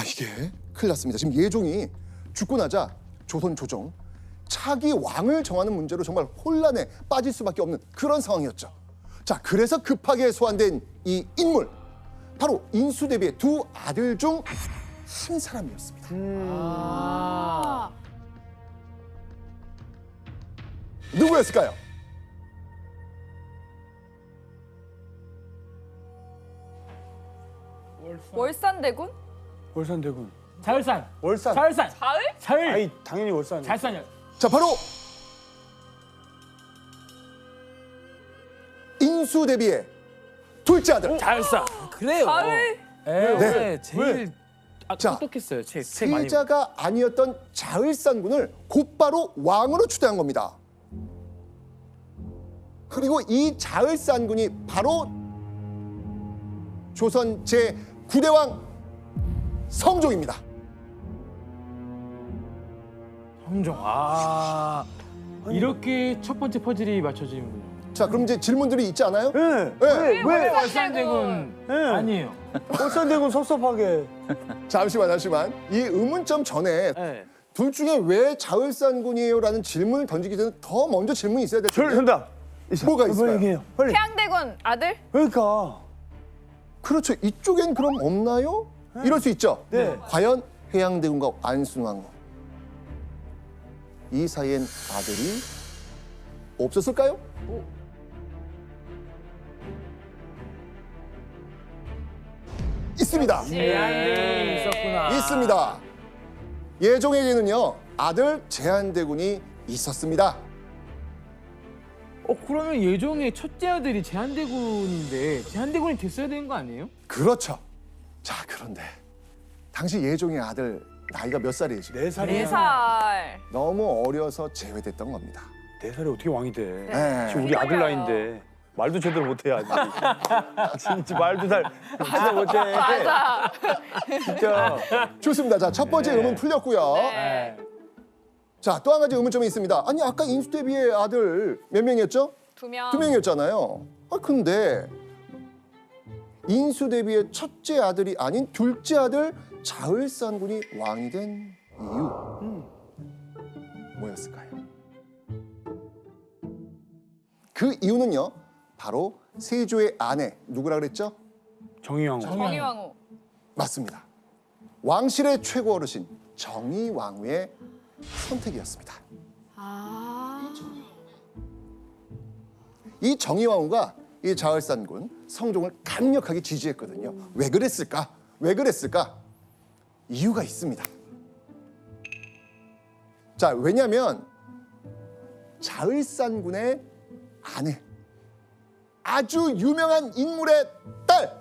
이게 큰일 났습니다. 지금 예종이 죽고 나자 조선 조정 차기 왕을 정하는 문제로 정말 혼란에 빠질 수밖에 없는 그런 상황이었죠. 자, 그래서 급하게 소환된 이 인물, 바로 인수대비의 두 아들 중 한 사람이었습니다. 누구였을까요? 월산대군? 월산대군. 자을산. 월산. 자을산. 가을? 자을. 아이 당연히 월산. 자을산이요. 자, 바로 인수대비의 둘째 아들. 자을산. 그래요. 가을? 네. 제일 자, 똑똑했어요. 책 많이. 세자가 아니었던 자을산군을 곧바로 왕으로 추대한 겁니다. 그리고 이 자을산군이 바로 조선 제9대왕 성종입니다. 성종. 이렇게 첫 번째 퍼즐이 맞춰지는군요. 자, 그럼 이제 질문들이 있지 않아요? 예. 네. 왜? 월산대군 예. 아니에요. 월산대군 섭섭하게. 잠시만. 이 의문점 전에 네. 둘 중에 왜 자을산군이에요라는 질문을 던지기 전에 더 먼저 질문이 있어야 될 텐데. 정답. 뭐가 있을까요? 빨리 얘기해요. 빨리. 태양대군 아들? 그러니까. 그렇죠. 이쪽엔 그럼 없나요? 이럴 수 있죠. 네. 과연 해양대군과 안순왕후 이 사이엔 아들이 없었을까요? 있습니다. 제한대군이 있었구나. 있습니다. 예종에게는요 아들 제한대군이 있었습니다. 그러면 예종의 첫째 아들이 제한대군인데 제한대군이 됐어야 되는 거 아니에요? 그렇죠. 자, 그런데 당시 예종의 아들 나이가 몇 살이에요 지금? 4살이야. 4살. 너무 어려서 제외됐던 겁니다. 4살이 어떻게 왕이 돼? 네. 지금 우리 아들 나이인데 말도 제대로 못해 아직. 진짜 말도 잘 못해. 맞아. 진짜. 좋습니다. 자, 첫 번째 의문 풀렸고요. 네. 자, 또 한 가지 의문점이 있습니다. 아니, 아까 인수대비의 아들 몇 명이었죠? 2명. 2명이었잖아요. 근데 인수대비의 첫째 아들이 아닌 둘째 아들 자을산군이 왕이 된 이유 뭐였을까요? 그 이유는요, 바로 세조의 아내 누구라 그랬죠? 정의왕후. 정의왕후. 맞습니다. 왕실의 최고 어르신 정의왕후의 선택이었습니다. 이 정의왕후가 이 자을산군 성종을 강력하게 지지했거든요. 왜 그랬을까? 이유가 있습니다. 자, 왜냐하면 자을산군의 아내, 아주 유명한 인물의 딸,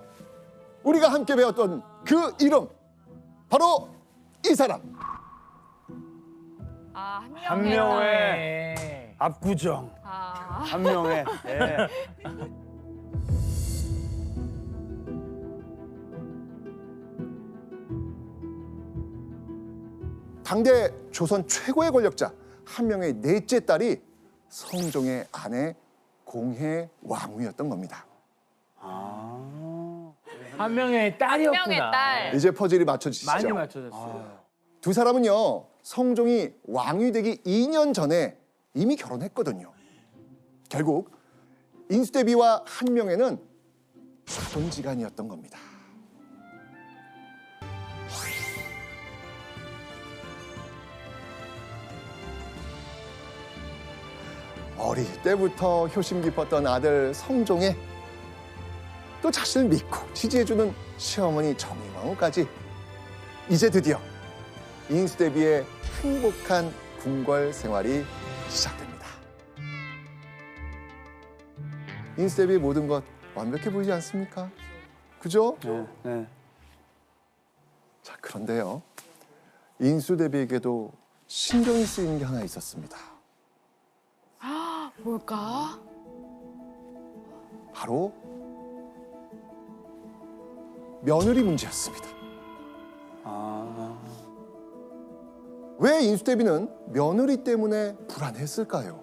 우리가 함께 배웠던 그 이름, 바로 이 사람. 한 명의. 명의 압구정. 한 명의. 예. 당대 조선 최고의 권력자 한 명의 넷째 딸이 성종의 아내 공혜왕후였던 겁니다. 한 명의 딸이었구나. 한 명의 딸. 이제 퍼즐이 맞춰지시죠? 많이 맞춰졌어요. 두 사람은요, 성종이 왕이 되기 2년 전에 이미 결혼했거든요. 결국 인수대비와 한명회는 사돈지간이었던 겁니다. 어릴 때부터 효심 깊었던 아들 성종에 또 자신을 믿고 지지해주는 시어머니 정의왕후까지 이제 드디어 인수대비의 행복한 궁궐 생활이 시작됩니다. 인수대비의 모든 것 완벽해 보이지 않습니까? 그죠? 네. 네. 자, 그런데요. 인수대비에게도 신경이 쓰이는 게 하나 있었습니다. 뭘까? 바로 며느리 문제였습니다. 왜 인수대비는 며느리 때문에 불안했을까요?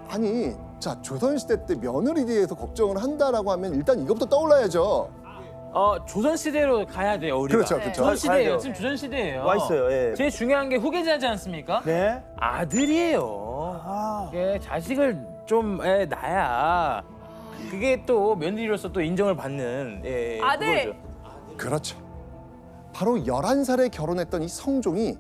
아니, 자, 조선시대 때 며느리에 대해서 걱정을 한다라고 하면 일단 이것부터 떠올라야죠. 조선 시대로 가야 돼요. 우리가. 그렇죠, 네. 그렇죠. 조선 시대예요. 가야 돼요. 지금 조선 시대예요. 와 있어요. 예. 제일 중요한 게 후계자지 않습니까? 네. 아들이에요. 아. 이게 자식을 좀 낳아야 그게 또 며느리로서 또 인정을 받는 아들! 그거죠. 그렇죠. 바로 11살에 결혼했던 이 성종이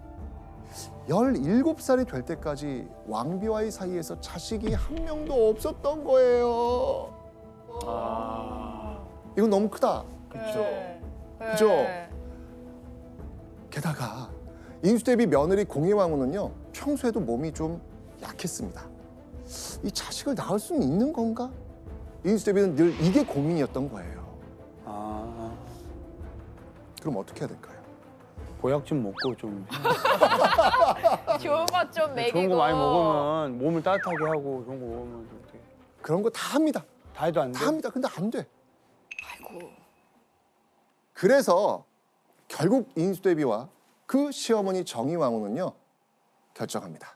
17살이 될 때까지 왕비와의 사이에서 자식이 한 명도 없었던 거예요. 이건 너무 크다. 그렇죠. 그죠? 게다가 인수대비 며느리 공예왕후는요, 평소에도 몸이 좀 약했습니다. 이 자식을 낳을 수는 있는 건가? 인수대비는 늘 이게 고민이었던 거예요. 아. 그럼 어떻게 해야 될까요? 보약 좀 먹고 좀 좋은 것 좀 먹이고. 좋은 거 많이 먹으면 몸을 따뜻하게 하고 좋은 거 먹으면 좀 되게 그런 거 다 합니다. 다 해도 안 돼. 다 합니다. 근데 안 돼. 아이고. 그래서 결국 인수대비와 그 시어머니 정의왕후는요, 결정합니다.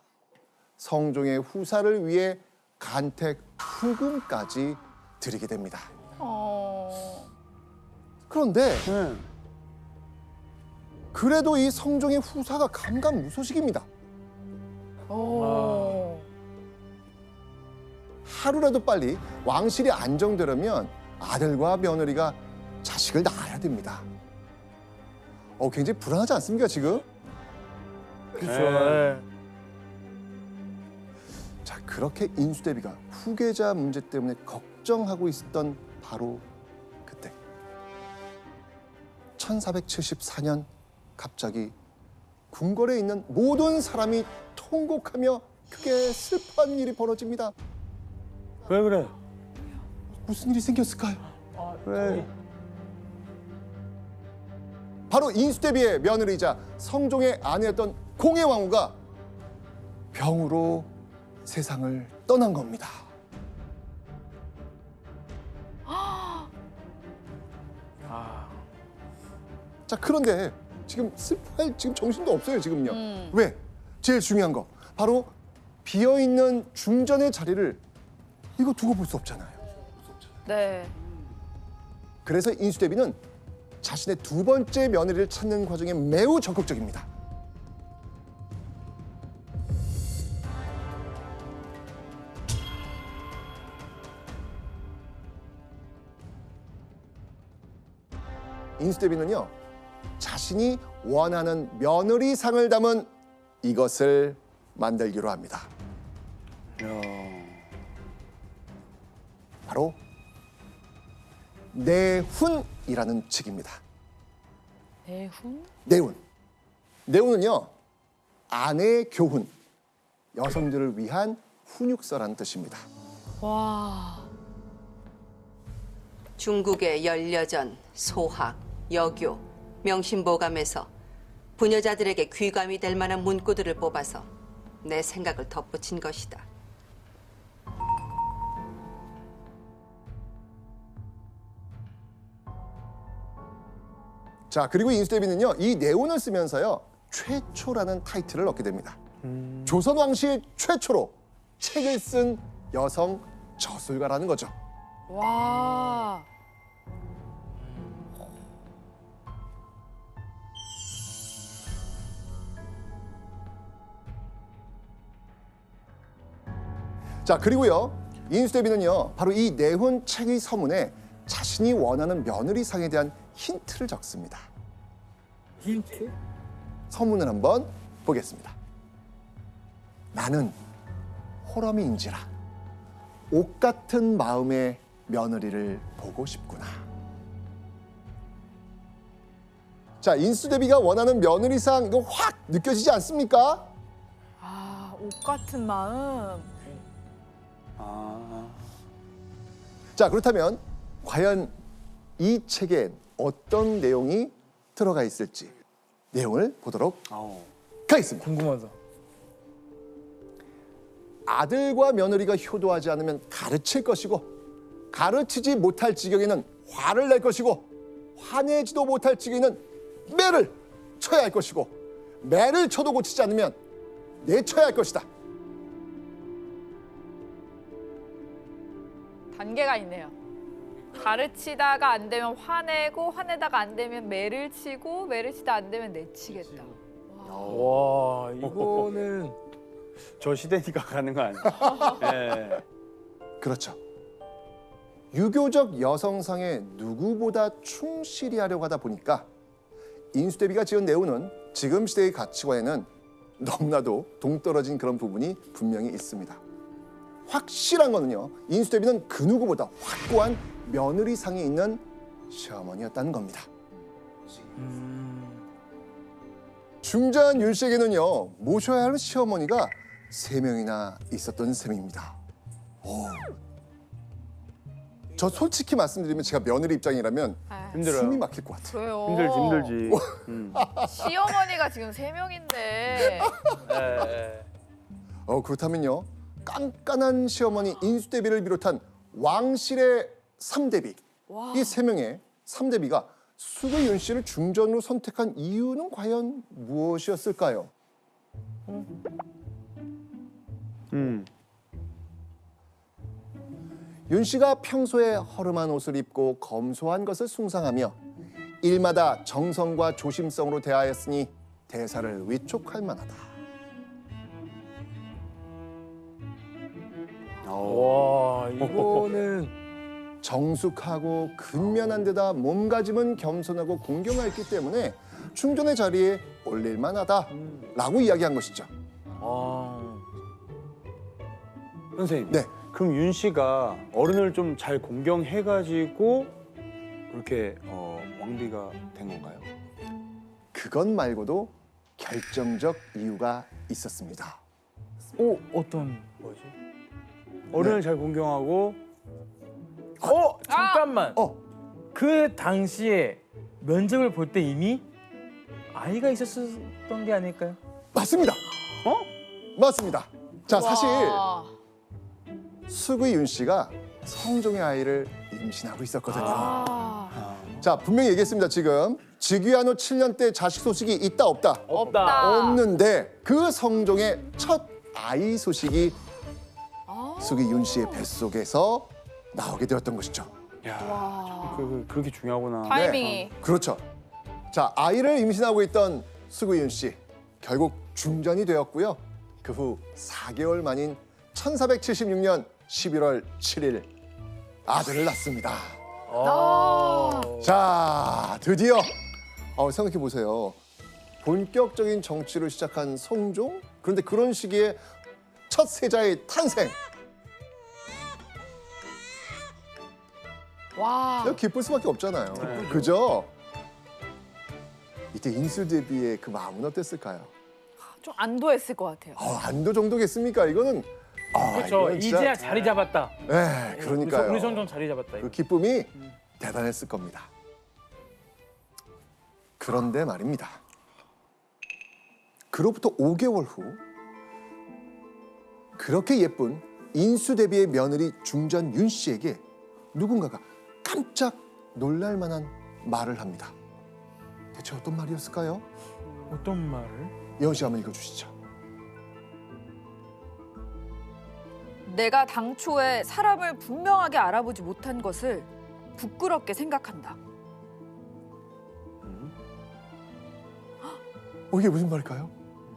성종의 후사를 위해 간택 후금까지 드리게 됩니다. 그런데 네. 그래도 이 성종의 후사가 감감무소식입니다. 오. 하루라도 빨리 왕실이 안정되려면 아들과 며느리가 자식을 낳아야 됩니다. 굉장히 불안하지 않습니까, 지금? 그렇죠. 네. 자, 그렇게 인수대비가 후계자 문제 때문에 걱정하고 있었던 바로 그때 1474년 갑자기 궁궐에 있는 모든 사람이 통곡하며 크게 슬퍼한 일이 벌어집니다. 왜 그래? 무슨 일이 생겼을까요? 왜? 바로 인수대비의 며느리이자 성종의 아내였던 공예왕후가 병으로 세상을 떠난 겁니다. 자, 그런데 지금 슬퍼할 지금 정신도 없어요, 지금요. 왜? 제일 중요한 거 바로 비어 있는 중전의 자리를 이거 두고 볼 수 없잖아요. 네. 그래서 인수대비는 자신의 두 번째 며느리를 찾는 과정에 매우 적극적입니다. 인수대비는요, 자신이 원하는 며느리상을 담은 이것을 만들기로 합니다. 야. 바로 내훈이라는 책입니다. 내훈? 내훈. 내훈은요, 아내 교훈, 여성들을 위한 훈육서라는 뜻입니다. 와. 중국의 연려전, 소학, 여교, 명심보감에서 부녀자들에게 귀감이 될 만한 문구들을 뽑아서 내 생각을 덧붙인 것이다. 자, 그리고 인수대비는요, 이 내훈을 쓰면서요, 최초라는 타이틀을 얻게 됩니다. 조선 왕실 최초로 책을 쓴 여성 저술가라는 거죠. 와. 자, 그리고요, 인수대비는요, 바로 이 내훈 책의 서문에 자신이 원하는 며느리상에 대한 힌트를 적습니다. 힌트? 서문을 한번 보겠습니다. 나는 호러미인지라 옷 같은 마음의 며느리를 보고 싶구나. 자, 인수대비가 원하는 며느리상 이거 확 느껴지지 않습니까? 아, 옷 같은 마음. 아. 자, 그렇다면 과연 이 책엔 어떤 내용이 들어가 있을지 내용을 보도록 아우. 하겠습니다. 궁금하다. 아들과 며느리가 효도하지 않으면 가르칠 것이고 가르치지 못할 지경에는 화를 낼 것이고 화내지도 못할 지경에는 매를 쳐야 할 것이고 매를 쳐도 고치지 않으면 내쳐야 할 것이다. 단계가 있네요. 가르치다가 안 되면 화내고 화내다가 안 되면 매를 치고 매를 치다 안 되면 내치겠다. 와 이거는 저 시대니까 가는 거 아니야? 예. 그렇죠. 유교적 여성상에 누구보다 충실히 하려고 하다 보니까 인수대비가 지은 내우는 지금 시대의 가치관에는 너무나도 동떨어진 그런 부분이 분명히 있습니다. 확실한 거는요, 인수대비는 그 누구보다 확고한 며느리상이 있는 시어머니였다는 겁니다. 중자한 윤 씨에게는요, 모셔야 할 시어머니가 3명이나 있었던 셈입니다. 저 솔직히 말씀드리면 제가 며느리 입장이라면 아, 힘들어요. 숨이 막힐 것 같아요. 그래요. 힘들지. 시어머니가 지금 3명인데. 예. 그렇다면요, 깐깐한 시어머니 인수대비를 비롯한 왕실의 3대비, 이 3명의 3대비가 수구윤 씨를 중전으로 선택한 이유는 과연 무엇이었을까요? 윤 씨가 평소에 허름한 옷을 입고 검소한 것을 숭상하며 일마다 정성과 조심성으로 대하였으니 대사를 위촉할 만하다. 와 이거는 정숙하고 근면한 데다 몸가짐은 겸손하고 공경하였기 때문에 충전의 자리에 올릴 만하다라고 이야기한 것이죠. 아 선생님. 네. 그럼 윤 씨가 어른을 좀 잘 공경해가지고 이렇게 왕비가 된 건가요? 그것 말고도 결정적 이유가 있었습니다. 어떤 거지? 어른을 잘 공경하고 잠깐만. 어. 그 당시에 면접을 볼 때 이미 아이가 있었던 게 아닐까요? 맞습니다. 맞습니다. 자, 사실 와. 수구이 윤 씨가 성종의 아이를 임신하고 있었거든요. 아, 자, 분명히 얘기했습니다. 지금 즉위한 후 7년 때 자식 소식이 있다 없다? 없다. 없는데 그 성종의 첫 아이 소식이 아. 수구이 윤 씨의 뱃속에서 나오게 되었던 것이죠. 야, 와. 그렇게 중요하구나. 타이밍이. 그렇죠. 자, 아이를 임신하고 있던 수구윤 씨 결국 중전이 되었고요. 그 후 4개월 만인 1476년 11월 7일 아들을 낳습니다. 아. 자, 드디어 생각해 보세요. 본격적인 정치를 시작한 성종? 그런데 그런 시기에 첫 세자의 탄생. 와. 내가 기쁠 수밖에 없잖아요. 그죠? 이때 인수대비의 그 마음은 어땠을까요? 좀 안도했을 것 같아요. 안도 정도겠습니까? 이거는 그렇죠. 이거는 진짜- 이제야 자리 잡았다. 네, 그러니까요. 우리 성종 자리 잡았다. 이거. 그 기쁨이 대단했을 겁니다. 그런데 말입니다. 그로부터 5개월 후 그렇게 예쁜 인수대비의 며느리 중전 윤 씨에게 누군가가 깜짝 놀랄 만한 말을 합니다. 대체 어떤 말이었을까요? 어떤 말을? 예원 씨 한번 읽어주시죠. 내가 당초에 사람을 분명하게 알아보지 못한 것을 부끄럽게 생각한다. 이게 무슨 말일까요?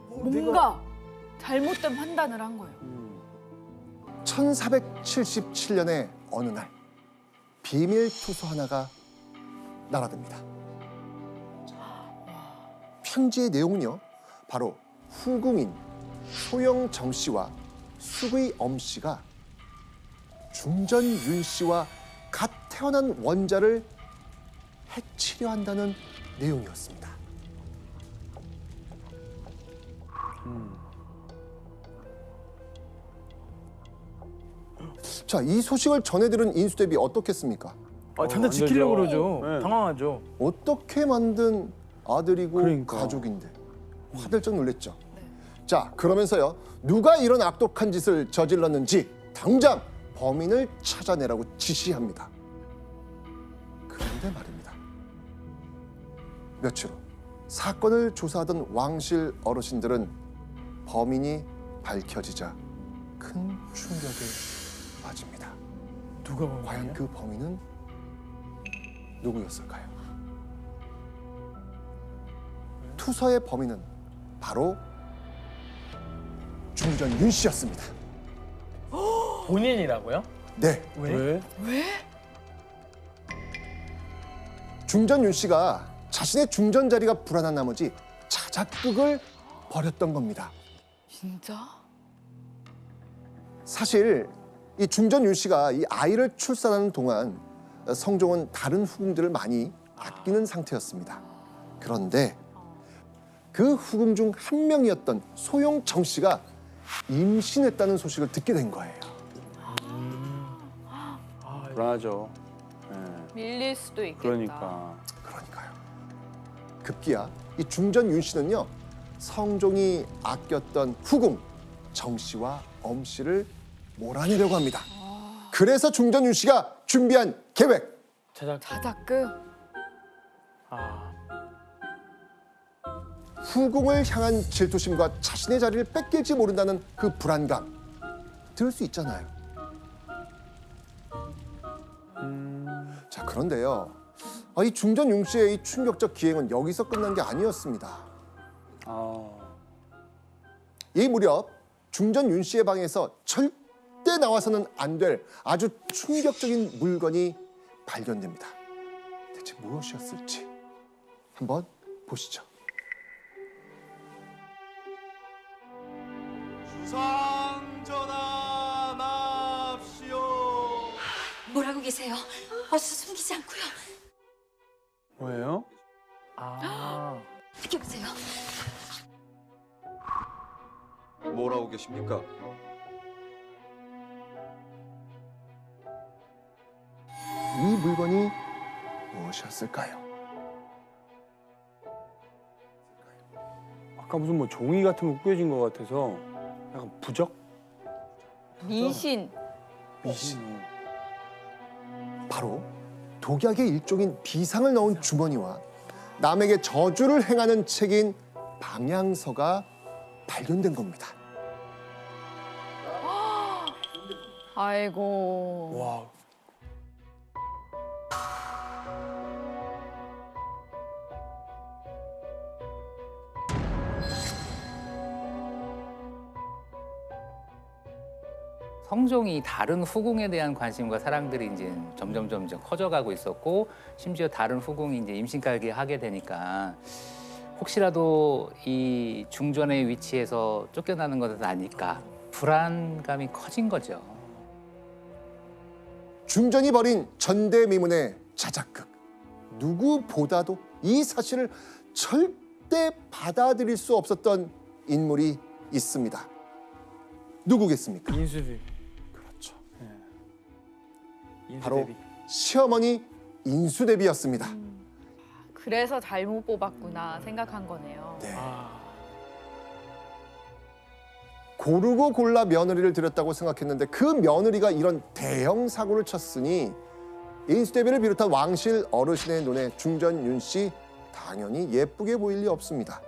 뭔가 잘못된 판단을 한 거예요. 1477년의 어느 날 비밀 투서 하나가 날아듭니다. 편지의 내용은요, 바로 후궁인 소영정 씨와 수구이 엄 씨가 중전 윤 씨와 갓 태어난 원자를 해치려 한다는 내용이었습니다. 자, 이 소식을 전해들은 인수대비 어떻겠습니까? 단단 안 지키려고 되죠. 그러죠. 네. 당황하죠. 어떻게 만든 아들이고 그러니까. 가족인데 화들짝 놀랬죠. 자, 그러면서요, 누가 이런 악독한 짓을 저질렀는지 당장 범인을 찾아내라고 지시합니다. 그런데 말입니다. 며칠 후 사건을 조사하던 왕실 어르신들은 범인이 밝혀지자 큰 충격에 빠집니다. 누가 본 과연 거야? 그 범인은 누구였을까요? 투서의 범인은 바로 중전 윤 씨였습니다. 본인이라고요? 네, 왜? 중전 윤 씨가 자신의 중전 자리가 불안한 나머지 자작극을 벌였던 겁니다. 진짜? 사실 이 중전 윤 씨가 이 아이를 출산하는 동안 성종은 다른 후궁들을 많이 아끼는 상태였습니다. 그런데 그 후궁 중 한 명이었던 소용정 씨가 임신했다는 소식을 듣게 된 거예요. 불안하죠. 예. 밀릴 수도 있겠다. 그러니까. 그러니까요. 급기야 이 중전 윤 씨는요, 성종이 아꼈던 후궁 정 씨와 엄 씨를 몰아내려고 합니다. 그래서 중전 윤 씨가 준비한 계획, 자작극. 아, 후궁을 향한 질투심과 자신의 자리를 뺏길지 모른다는 그 불안감, 들을 수 있잖아요. 자, 그런데요, 이 중전 윤 씨의 이 충격적 기행은 여기서 끝난 게 아니었습니다. 아, 이 무렵 중전 윤 씨의 방에서 절대 나와서는 안 될 아주 충격적인 물건이 발견됩니다. 대체 무엇이었을지 한번 보시죠. 뭐라고 계세요? 어서 숨기지 않고요. 뭐예요? 아, 비켜보세요. 뭐라고 계십니까? 이 물건이 무엇이었을까요? 아까 무슨 뭐 종이 같은 거 꾸겨진 것 같아서 약간 부적? 미신. 미신. 바로 독약의 일종인 비상을 넣은 주머니와 남에게 저주를 행하는 책인 방향서가 발견된 겁니다. 아이고. 와, 성종이 다른 후궁에 대한 관심과 사랑들이 이제 점점 커져가고 있었고, 심지어 다른 후궁이 이제 임신까지 하게 되니까 혹시라도 이 중전의 위치에서 쫓겨나는 것을 아니까 불안감이 커진 거죠. 중전이 벌인 전대미문의 자작극, 누구보다도 이 사실을 절대 받아들일 수 없었던 인물이 있습니다. 누구겠습니까? 인수비. 그렇죠. 바로 바로 시어머니 인수대비였습니다. 그래서 잘못 뽑았구나 생각한 거네요. 네. 아, 고르고 골라 며느리를 들였다고 생각했는데 그 며느리가 이런 대형 사고를 쳤으니 인수대비를 비롯한 왕실 어르신의 눈에 중전 윤 씨 당연히 예쁘게 보일 리 없습니다.